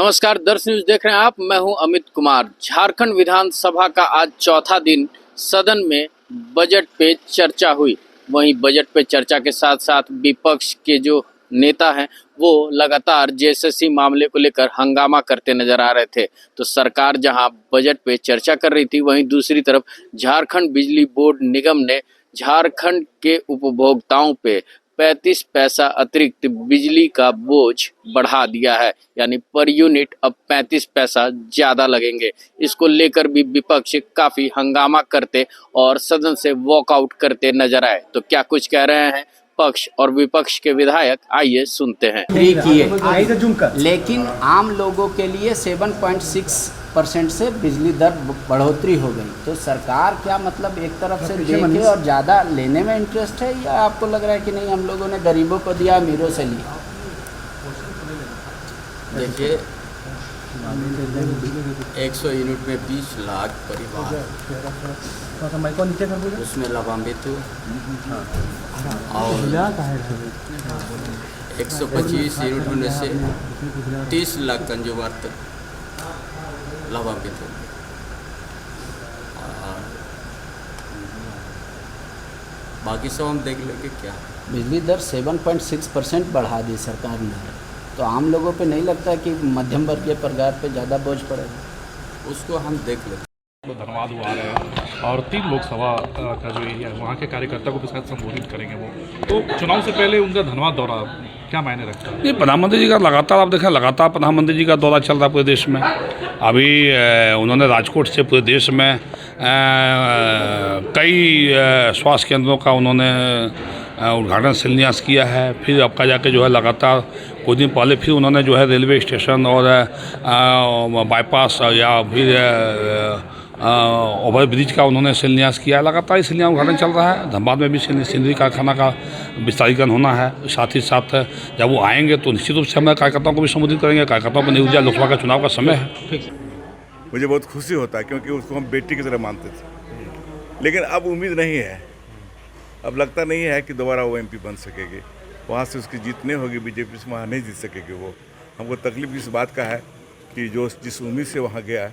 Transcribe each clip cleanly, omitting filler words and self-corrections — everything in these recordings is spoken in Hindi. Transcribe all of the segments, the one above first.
नमस्कार, दर्श न्यूज देख रहे हैं आप। मैं हूं अमित कुमार। झारखंड विधानसभा का आज चौथा दिन सदन में बजट पे चर्चा हुई। वहीं बजट पे चर्चा के साथ साथ विपक्ष के जो नेता हैं वो लगातार जेएसएससी मामले को लेकर हंगामा करते नजर आ रहे थे। तो सरकार जहां बजट पे चर्चा कर रही थी, वहीं दूसरी तरफ झारखंड बिजली बोर्ड निगम ने झारखंड के उपभोक्ताओं पे 35 पैसा अतिरिक्त बिजली का बोझ बढ़ा दिया है। यानी पर यूनिट अब 35 पैसा ज़्यादा लगेंगे। इसको लेकर भी विपक्ष काफ़ी हंगामा करते और सदन से वॉकआउट करते नजर आए। तो क्या कुछ कह रहे हैं पक्ष और विपक्ष के विधायक, आइए सुनते हैं। फ्री किए, लेकिन आम लोगों के लिए 7.6% से बिजली दर बढ़ोतरी हो गई। तो सरकार क्या मतलब एक तरफ से दे के और ज़्यादा लेने में इंटरेस्ट है, या आपको लग रहा है कि नहीं हम लोगों ने गरीबों को दिया, अमीरों से लिया? देखिए, 100 यूनिट में 20 लाख परिवार उसमें लाभान्वित हुए और 125 यूनिट होने से 30 लाख कंज्यूमर तक लाभान्वित हुए। बाकी सब हम देख लेंगे। क्या बिजली दर 7.6% बढ़ा दी सरकार ने, तो आम लोगों पे नहीं लगता कि मध्यम वर्गीय परिवार पे ज़्यादा बोझ पड़ेगा? उसको हम देख लेते। धन्यवाद हुआ रहे हैं और 3 लोकसभा का जो एरिया है वहाँ के कार्यकर्ता को भी शायद संबोधित करेंगे वो। तो चुनाव से पहले उनका धन्यवाद दौरा क्या मायने रखता है? ये प्रधानमंत्री जी का लगातार आप देखें, लगातार प्रधानमंत्री जी का दौरा चल रहा है पूरे देश में। अभी उन्होंने राजकोट से पूरे देश में कई स्वास्थ्य केंद्रों का उन्होंने उद्घाटन शिलान्यास किया है। फिर आपका जाके जो है लगातार कुछ दिन पहले फिर उन्होंने जो है रेलवे स्टेशन और बाईपास या फिर ओवर ब्रिज का उन्होंने शिलान्यास किया है। लगातार शिलान्यास उद्घाटन चल रहा है। धनबाद में भी सिंदरी कारखाना का विस्तारीकरण होना है। साथ ही साथ जब वो आएंगे तो निश्चित रूप से हम कार्यकर्ताओं को भी संबोधित करेंगे। कार्यकर्ताओं पर नहीं ऊर्जा, लोकसभा का चुनाव का समय है। मुझे बहुत खुशी होता है क्योंकि उसको हम बेटी की तरह मानते थे, लेकिन अब उम्मीद नहीं है। अब लगता नहीं है कि दोबारा वो एमपी बन सकेगी। वहाँ से उसकी जीत नहीं होगी, बीजेपी से वहाँ नहीं जीत सकेगी वो। हमको तकलीफ इस बात का है कि जो जिस उम्मीद से वहाँ गया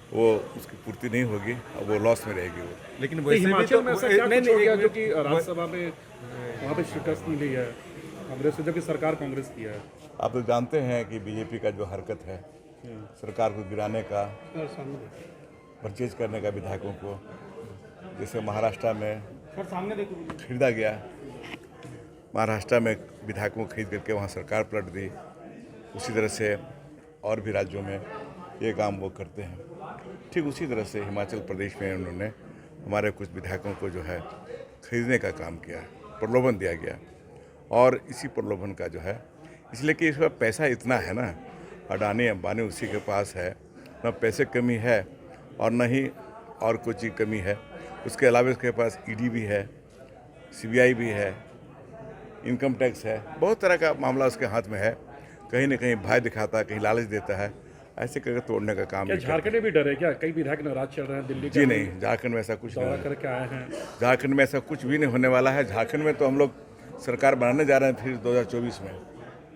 वो उसकी पूर्ति नहीं होगी, अब वो लॉस में रहेगी वो। लेकिन हिमाचल में ऐसा क्या कुछ हो गया जो कि राज्यसभा में वहाँ पे शिकस्त मिली है कांग्रेस से, जबकि सरकार कांग्रेस की है? आप तो जानते हैं कि बीजेपी का जो हरकत है सरकार को गिराने का, परचेज करने का विधायकों को, जैसे महाराष्ट्र में खरीदा गया, महाराष्ट्र में विधायकों को खरीद करके वहाँ सरकार पलट दी। उसी तरह से और भी राज्यों में ये काम वो करते हैं। ठीक उसी तरह से हिमाचल प्रदेश में उन्होंने हमारे कुछ विधायकों को जो है खरीदने का काम किया, प्रलोभन दिया गया। और इसी प्रलोभन का जो है, इसलिए कि इसका पैसा इतना है ना, अडानी अंबानी उसी के पास है, न पैसे कमी है और न ही और कोई चीज़ कमी है। उसके अलावा उसके पास ईडी भी है, सीबीआई भी है, इनकम टैक्स है, बहुत तरह का मामला उसके हाथ में है। कहीं न कहीं भय दिखाता है, कहीं लालच देता है, ऐसे करके तोड़ने का काम। झारखंड में भी डर है क्या? कई विधायक नाराज चल रहे हैं दिल्ली? जी नहीं, झारखंड में ऐसा कुछ नहीं करके आए हैं। झारखंड में ऐसा कुछ भी नहीं होने वाला है। झारखंड में तो हम लोग सरकार बनाने जा रहे हैं फिर 2024 में।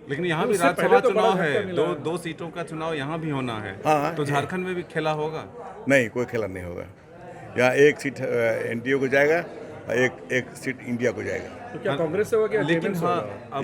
लेकिन यहाँ भी राज्यसभा चुनाव है, दो सीटों का चुनाव यहाँ भी होना है। हाँ, तो झारखंड में भी खेला होगा? नहीं, कोई खेला नहीं होगा। यहाँ एक सीट एनडीए को जाएगा, एक सीट इंडिया को जाएगा। तो क्या कांग्रेस से होगा? लेकिन हाँ,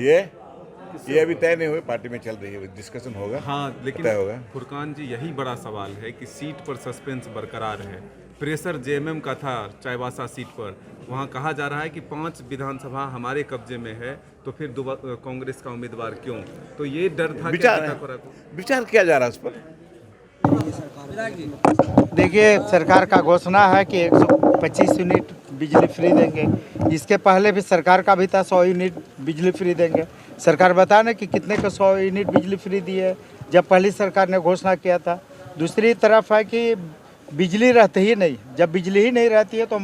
ये अभी तय नहीं हुए, पार्टी में चल रही है, डिस्कशन होगा। हाँ, लेकिन तय होगा। फुरकान जी, यही बड़ा सवाल है कि सीट पर सस्पेंस बरकरार है। प्रेशर जेएमएम का था चाईबासा सीट पर, वहाँ कहा जा रहा है कि 5 विधानसभा हमारे कब्जे में है, तो फिर कांग्रेस का उम्मीदवार क्यों? तो ये डर था। विचार किया जा रहा है उस पर। देखिए, सरकार का घोषणा है कि 125 यूनिट बिजली फ्री देंगे। इसके पहले भी सरकार का भी था 100 यूनिट बिजली फ्री देंगे। सरकार बता ना कि कितने को 100 यूनिट बिजली फ्री दी है जब पहली सरकार ने घोषणा किया था। दूसरी तरफ है कि बिजली रहती ही नहीं, जब बिजली ही नहीं रहती है तो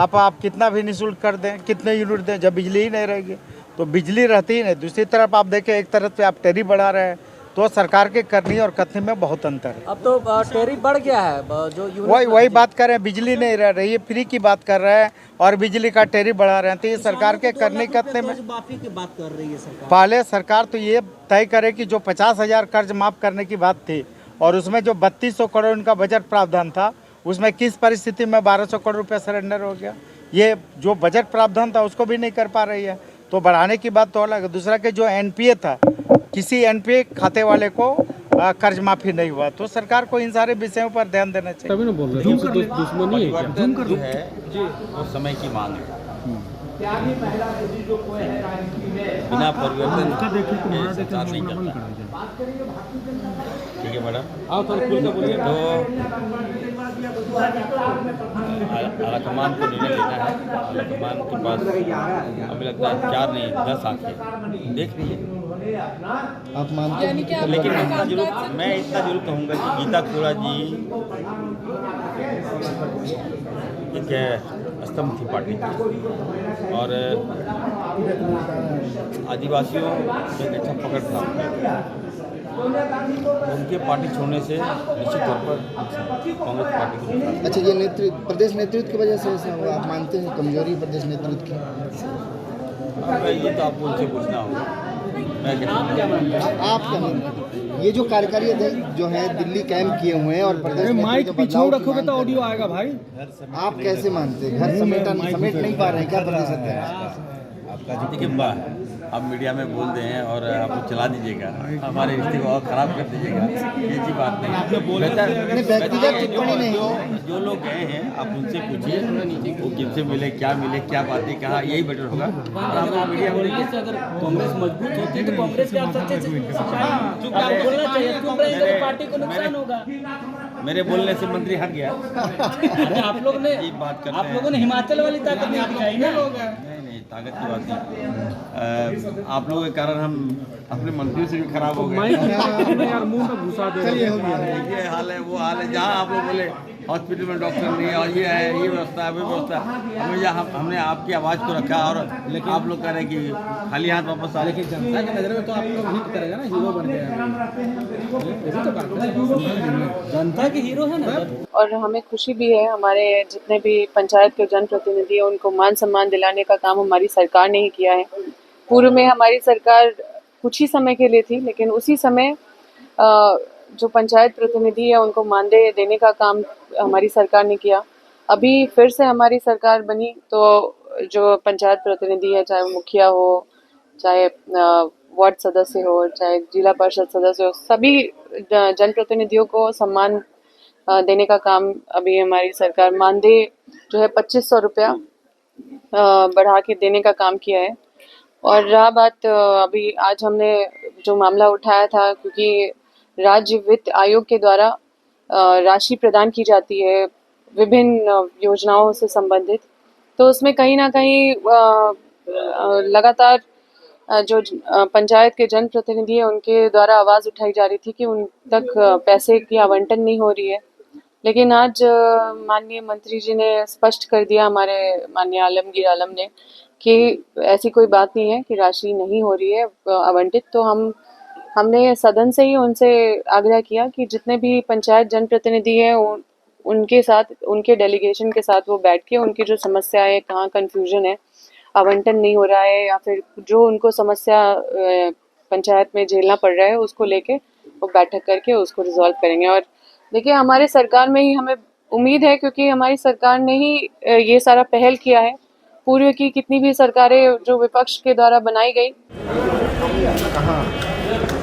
आप कितना भी निःशुल्क कर दें, कितने यूनिट दें, जब बिजली ही नहीं रहेगी तो बिजली रहती ही नहीं। दूसरी तरफ आप देखें, एक तरफ से आप टैरिफ बढ़ा रहे हैं, तो सरकार के करनी और कथनी में बहुत अंतर है। अब तो टैरिफ बढ़ गया है जो वही बात कर रहे हैं, बिजली नहीं रह रही है, फ्री की बात कर रहे हैं और बिजली का टैरिफ बढ़ा रहे हैं। तो ये सरकार के करने कथने में माफी की बात कर रही है सरकार। पहले सरकार तो ये तय करे कि जो 50,000 कर्ज माफ करने की बात थी और उसमें जो 3200 करोड़ उनका बजट प्रावधान था, उसमें किस परिस्थिति में 1200 करोड़ रुपया सरेंडर हो गया। ये जो बजट प्रावधान था उसको भी नहीं कर पा रही है, तो बढ़ाने की बात तो अलग है। दूसरा के जो एनपीए था, किसी एनपीए खाते वाले को कर्ज माफी नहीं हुआ, तो सरकार को इन सारे विषयों पर ध्यान देना चाहिए। तभी ना बोल रहे हैं दुश्मनी है जी, और समय की मांग है। बिना परिवर्तन सरकार नहीं करता। ठीक है मैडम, तो आलाकमान को निर्णय लेना है। आलाकमान के पास हमें लगता है 4 नहीं 10 आंखें देख रही है। आप मानते हैं? लेकिन मैं इतना जरूर कहूँगा कि गीता कोड़ा जी एक स्तंभ थी पार्टी की और आदिवासियों में एक अच्छा पकड़ था। उनके पार्टी छोड़ने से निश्चित तौर पर कांग्रेस पार्टी को। अच्छा, ये नेतृत्व प्रदेश नेतृत्व की वजह से ऐसा हुआ, आप मानते हैं कमजोरी प्रदेश नेतृत्व की? ये तो आपको उनसे पूछना होगा। मैं आप क्या मानते हैं? ये जो कार्यकारी अध्यक्ष जो है दिल्ली कैंप किए हुए हैं और प्रदेश माइक पीछे रखोगे तो ऑडियो आएगा भाई। आप कैसे मानते हैं? घर समेट नहीं पा रहे हैं क्या प्रदेश अध्यक्ष? देखिए, आप मीडिया में बोल दें और आप चला दीजिएगा, हमारे रिश्ते को और ख़राब कर दीजिएगा, ऐसी बात नहीं। व्यक्तिगत टिप्पणी नहीं। जो लोग गए हैं आप उनसे पूछिए, वो किनसे मिले, क्या बातें कहा, यही बेटर होगा। और आप मीडिया में अगर कांग्रेस मजबूत होती है तो कांग्रेस के आप सच्चे बोलना चाहिए, चुप रहेंगे तो पार्टी को नुकसान होगा। मेरे बोलने से मंत्री हट गया। आप लोगों ने हिमाचल वाली ताकत नहीं दिखाई ना। नहीं, ताकत की बात नहीं। आप लोगों के कारण हम अपने मंत्रियों से भी खराब हो गए। ये हाल है, वो हाल है। जहाँ आप लोग बोले हॉस्पिटल में डॉक्टर नहीं है और ये है, ये व्यवस्था है, वो व्यवस्था, हमने आपकी आवाज़ को रखा और आप लोग कह रहे हैं कि खाली हाथ वापस आ। लेकिन जनता की नज़र में तो आप लोग हिट करेगा ना, हीरो बन गया, जनता के हीरो है ना। और हमें खुशी भी है, हमारे जितने भी पंचायत के जनप्रतिनिधि हैं उनको मान सम्मान दिलाने का काम हमारी सरकार ने ही किया है। पूर्व में हमारी सरकार कुछ ही समय के लिए थी, लेकिन उसी समय जो पंचायत प्रतिनिधि है उनको मानदेय देने का काम हमारी सरकार ने किया। अभी फिर से हमारी सरकार बनी तो जो पंचायत प्रतिनिधि है, चाहे मुखिया हो, चाहे वार्ड सदस्य हो, चाहे जिला परिषद सदस्य हो, सभी जनप्रतिनिधियों को सम्मान देने का काम अभी हमारी सरकार, मानदेय जो है 2500 रुपया बढ़ा के देने का काम किया है। और रहा बात अभी आज हमने जो मामला उठाया था, क्योंकि राज्य वित्त आयोग के द्वारा राशि प्रदान की जाती है विभिन्न योजनाओं से संबंधित, तो उसमें कहीं ना कहीं लगातार जो पंचायत के जनप्रतिनिधि हैं उनके द्वारा आवाज़ उठाई जा रही थी कि उन तक पैसे की आवंटन नहीं हो रही है। लेकिन आज माननीय मंत्री जी ने स्पष्ट कर दिया, हमारे माननीय आलमगीर आलम ने, कि ऐसी कोई बात नहीं है कि राशि नहीं हो रही है आवंटित। तो हमने सदन से ही उनसे आग्रह किया कि जितने भी पंचायत जनप्रतिनिधि हैं उनके साथ, उनके डेलीगेशन के साथ वो बैठ के उनकी जो समस्या है, कहाँ कन्फ्यूजन है, आवंटन नहीं हो रहा है या फिर जो उनको समस्या पंचायत में झेलना पड़ रहा है, उसको लेके वो बैठक करके उसको रिजॉल्व करेंगे। और देखिए, हमारे सरकार में ही हमें उम्मीद है, क्योंकि हमारी सरकार ने ही ये सारा पहल किया है। पूर्व की कितनी भी सरकारें जो विपक्ष के द्वारा बनाई गई।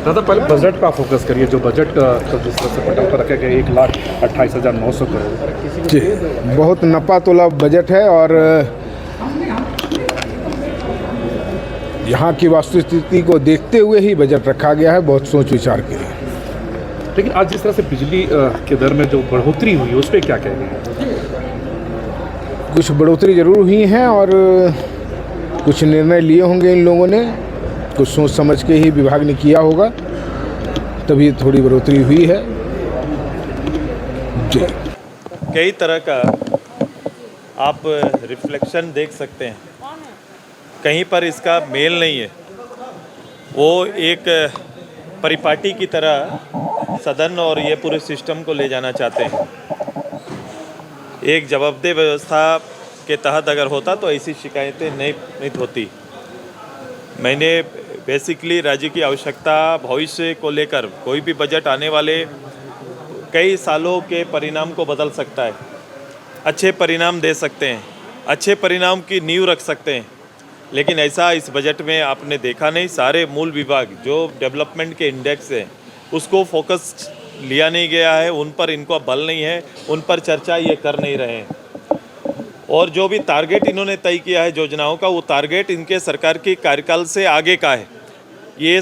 दादा, पहले बजट पर फोकस करिए। जो बजट जिस तरह से पटल पर रखे गए 1,28,900 करोड़ जी, बहुत नपा तोला बजट है और यहाँ की वास्तुस्थिति को देखते हुए ही बजट रखा गया है, बहुत सोच विचार के लिए। लेकिन आज जिस तरह से बिजली के दर में जो बढ़ोतरी हुई उस पर क्या कहेंगे? कुछ बढ़ोतरी जरूर हुई हैं और कुछ निर्णय लिए होंगे इन लोगों ने, कुछ सोच समझ के ही विभाग ने किया होगा, तभी थोड़ी बढ़ोतरी हुई है जी। कई तरह का आप रिफ्लेक्शन देख सकते हैं, कहीं पर इसका मेल नहीं है। वो एक परिपाटी की तरह सदन और ये पूरे सिस्टम को ले जाना चाहते हैं। एक जवाबदेह व्यवस्था के तहत अगर होता तो ऐसी शिकायतें नहीं होती। मैंने बेसिकली राज्य की आवश्यकता भविष्य को लेकर कोई भी बजट आने वाले कई सालों के परिणाम को बदल सकता है, अच्छे परिणाम दे सकते हैं, अच्छे परिणाम की नींव रख सकते हैं, लेकिन ऐसा इस बजट में आपने देखा नहीं। सारे मूल विभाग जो डेवलपमेंट के इंडेक्स हैं उसको फोकस लिया नहीं गया है, उन पर इनको बल नहीं है, उन पर चर्चा ये कर नहीं रहे हैं। और जो भी टारगेट इन्होंने तय किया है योजनाओं का, वो टारगेट इनके सरकार की कार्यकाल से आगे का है। ये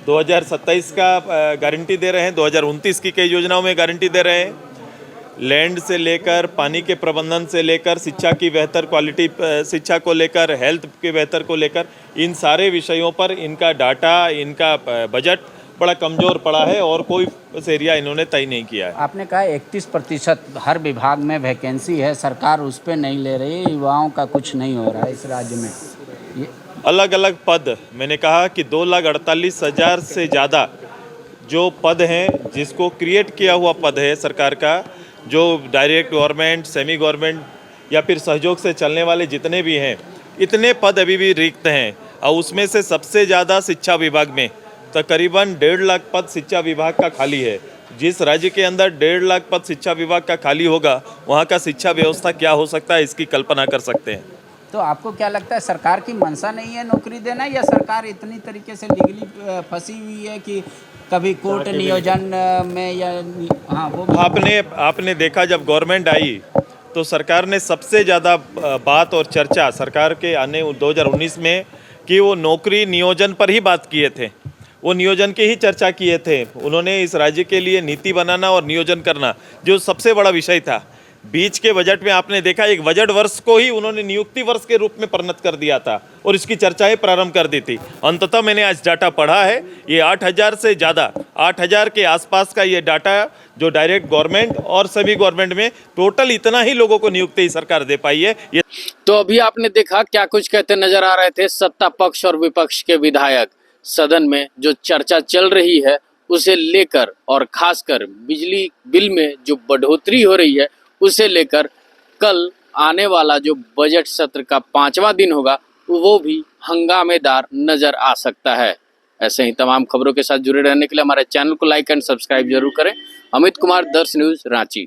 2027 का गारंटी दे रहे हैं, 2029 की कई योजनाओं में गारंटी दे रहे हैं। लैंड से लेकर पानी के प्रबंधन से लेकर शिक्षा की बेहतर क्वालिटी शिक्षा को लेकर, हेल्थ के बेहतर को लेकर, इन सारे विषयों पर इनका डाटा, इनका बजट बड़ा कमज़ोर पड़ा है और कोई एरिया इन्होंने तय नहीं किया है। आपने कहा 31% हर विभाग में वैकेंसी है, सरकार उस पर नहीं ले रही, युवाओं का कुछ नहीं हो रहा है इस राज्य में। ये अलग अलग पद, मैंने कहा कि 2,48,000 से ज़्यादा जो पद हैं, जिसको क्रिएट किया हुआ पद है सरकार का, जो डायरेक्ट गवर्नमेंट, सेमी गवर्नमेंट या फिर सहयोग से चलने वाले जितने भी हैं, इतने पद अभी भी रिक्त हैं। और उसमें से सबसे ज़्यादा शिक्षा विभाग में तकरीबन 1.5 लाख पद शिक्षा विभाग का खाली है। जिस राज्य के अंदर 1.5 लाख पद शिक्षा विभाग का खाली होगा, वहाँ का शिक्षा व्यवस्था क्या हो सकता है, इसकी कल्पना कर सकते हैं। तो आपको क्या लगता है, सरकार की मंशा नहीं है नौकरी देना, या सरकार इतनी तरीके से लीगली फंसी हुई है कि कभी कोर्ट नियोजन में या हाँ वो आपने देखा जब गवर्नमेंट आई तो सरकार ने सबसे ज़्यादा बात और चर्चा सरकार के आने 2019 में कि वो नौकरी नियोजन पर ही बात किए थे, वो नियोजन की ही चर्चा किए थे। उन्होंने इस राज्य के लिए नीति बनाना और नियोजन करना जो सबसे बड़ा विषय था। बीच के बजट में आपने देखा एक बजट वर्ष को ही उन्होंने नियुक्ति वर्ष के रूप में परिणत कर दिया था और इसकी चर्चाएं प्रारंभ कर दी थी। अंततः मैंने आज डाटा पढ़ा है, ये 8,000 से ज़्यादा, 8,000 के आसपास का ये डाटा जो डायरेक्ट गवर्नमेंट और सभी गवर्नमेंट में टोटल इतना ही लोगों को नियुक्ति सरकार दे पाई है। ये तो अभी आपने देखा क्या कुछ कहते नजर आ रहे थे सत्ता पक्ष और विपक्ष के विधायक। सदन में जो चर्चा चल रही है उसे लेकर और खासकर बिजली बिल में जो बढ़ोतरी हो रही है उसे लेकर कल आने वाला जो बजट सत्र का 5वां दिन होगा वो भी हंगामेदार नजर आ सकता है। ऐसे ही तमाम खबरों के साथ जुड़े रहने के लिए हमारे चैनल को लाइक एंड सब्सक्राइब जरूर करें। अमित कुमार, दर्श न्यूज, रांची।